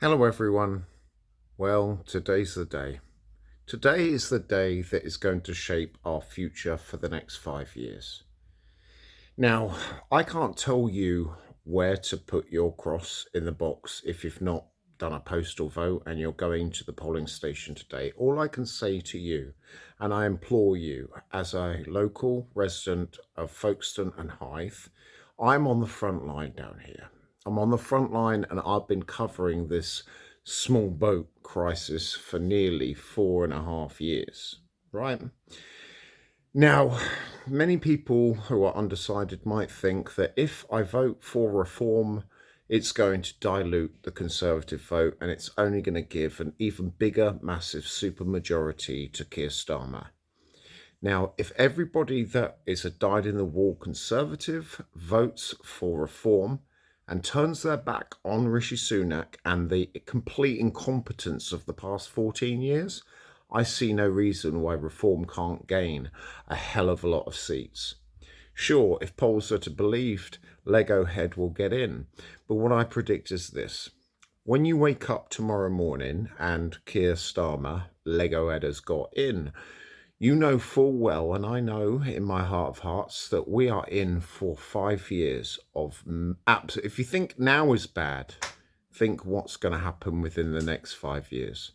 Hello, everyone. Well, today's the day. Today is the day that is going to shape our future for the next 5 years. Now, I can't tell you where to put your cross in the box if you've not done a postal vote and you're going to the polling station today. All I can say to you, and I implore you as a local resident of Folkestone and Hythe, I'm on the front line down here. I'm on the front line and I've been covering this small boat crisis for nearly 4.5 years, right? Now, many people who are undecided might think that if I vote for reform, it's going to dilute the Conservative vote and it's only going to give an even bigger, massive supermajority to Keir Starmer. Now, if everybody that is a dyed in the wool Conservative votes for reform and turns their back on Rishi Sunak and the complete incompetence of the past 14 years, I see no reason why reform can't gain a hell of a lot of seats. Sure, if polls are to be believed, Lego Head will get in. But what I predict is this. When you wake up tomorrow morning and Keir Starmer, Lego Head, has got in, you know full well, and I know in my heart of hearts, that we are in for 5 years of absolute. If you think now is bad, think what's going to happen within the next 5 years.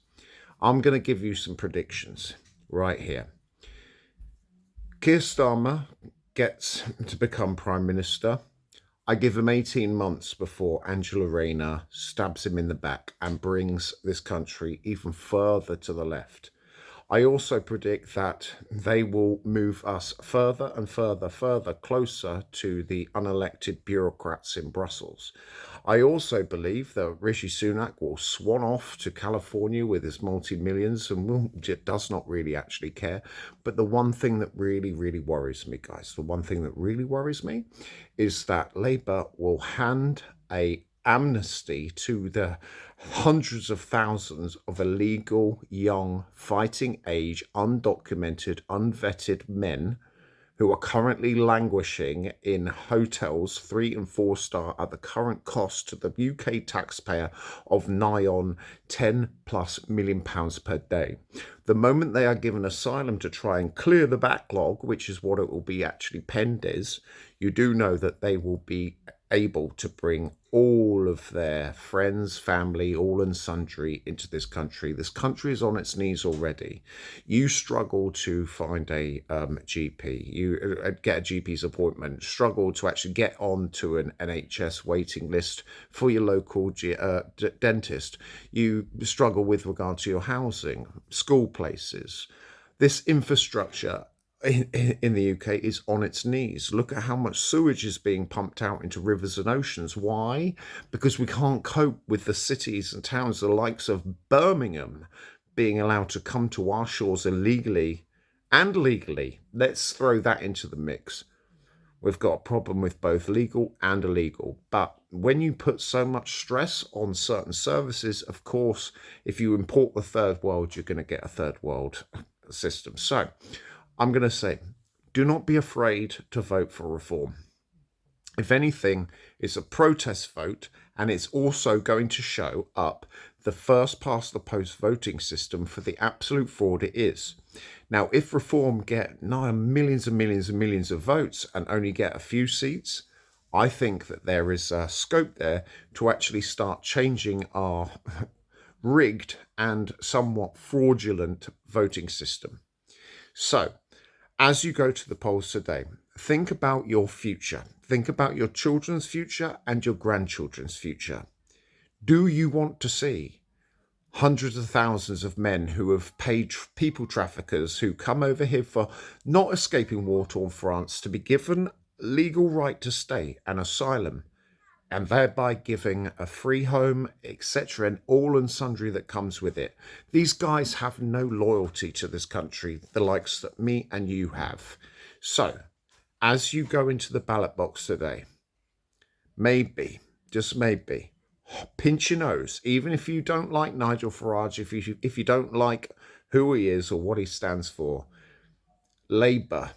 I'm going to give you some predictions right here. Keir Starmer gets to become Prime Minister. I give him 18 months before Angela Rayner stabs him in the back and brings this country even further to the left. I also predict that they will move us further and further closer to the unelected bureaucrats in Brussels. I also believe that Rishi Sunak will swan off to California with his multi-millions and does not really actually care. But the one thing that really worries me, guys, the one thing that really worries me is that Labour will hand a amnesty to the hundreds of thousands of illegal, young, fighting age, undocumented, unvetted men who are currently languishing in hotels 3 and 4 star at the current cost to the UK taxpayer of nigh on £10+ million per day. The moment they are given asylum to try and clear the backlog, which is what it will be actually penned as, you do know that they will be able to bring all of their friends, family, all and sundry into this country. This country is on its knees already. You struggle to find a GP, you get a GP's appointment, struggle to actually get onto an NHS waiting list for your local dentist. You struggle with regard to your housing, school places. This infrastructure in the UK is on its knees. Look at how much sewage is being pumped out into rivers and oceans. Why? Because we can't cope with the cities and towns, the likes of Birmingham, being allowed to come to our shores illegally and legally. Let's throw that into the mix. We've got a problem with both legal and illegal. But when you put so much stress on certain services, of course, if you import the third world, you're going to get a third world system. So I'm going to say, do not be afraid to vote for reform. If anything, it's a protest vote, and it's also going to show up the first past the post voting system for the absolute fraud it is. Now, if reform get millions and millions and millions of votes and only get a few seats, I think that there is a scope there to actually start changing our rigged and somewhat fraudulent voting system. So, as you go to the polls today, think about your future. Think about your children's future and your grandchildren's future. Do you want to see hundreds of thousands of men who have paid people traffickers who come over here for not escaping war-torn France to be given legal right to stay and asylum, and thereby giving a free home, etc., and all and sundry that comes with it? These guys have no loyalty to this country, the likes that me and you have. So, as you go into the ballot box today, maybe, just maybe, pinch your nose. Even if you don't like Nigel Farage, if you don't like who he is or what he stands for, Labour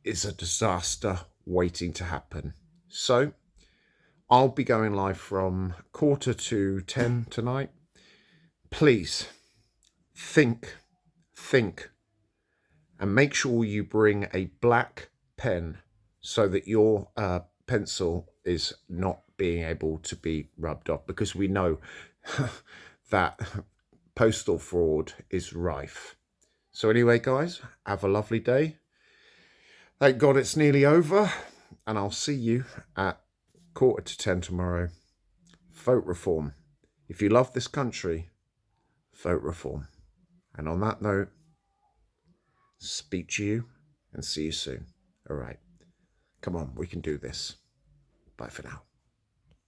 is a disaster waiting to happen. So, I'll be going live from 9:45 tonight. Please think, and make sure you bring a black pen so that your pencil is not being able to be rubbed off, because we know that postal fraud is rife. So anyway, guys, have a lovely day. Thank God it's nearly over, and I'll see you at 9:45 tomorrow. Vote reform. If you love this country, vote reform. And on that note, speak to you and see you soon. All right. Come on, we can do this. Bye for now.